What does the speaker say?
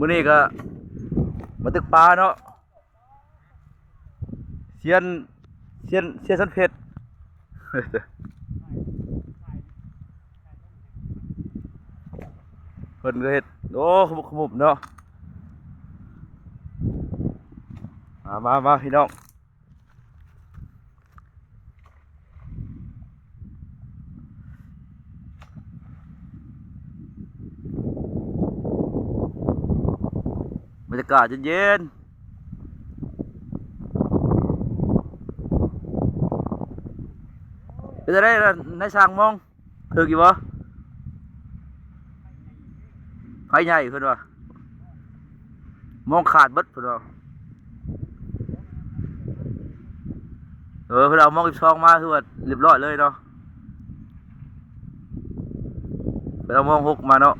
มื้อนี้ก็มาตึกปลาเนาะเซียนสันเพชร เพิ่นก็เฮ็ดโอ้ขมุบเนาะมาพี่น้องบรรยากาศเย็นๆเป็นจะได้ในช่างมองถึกอยู่บ่ไผใหญ่เพิ่นว่ามองขาดเบิดเพิ่นว่าเพิ่นเอามอง12มาคือว่าเรียบร้อยเลยเนาะเพิ่นเอามอง6มาเนาะ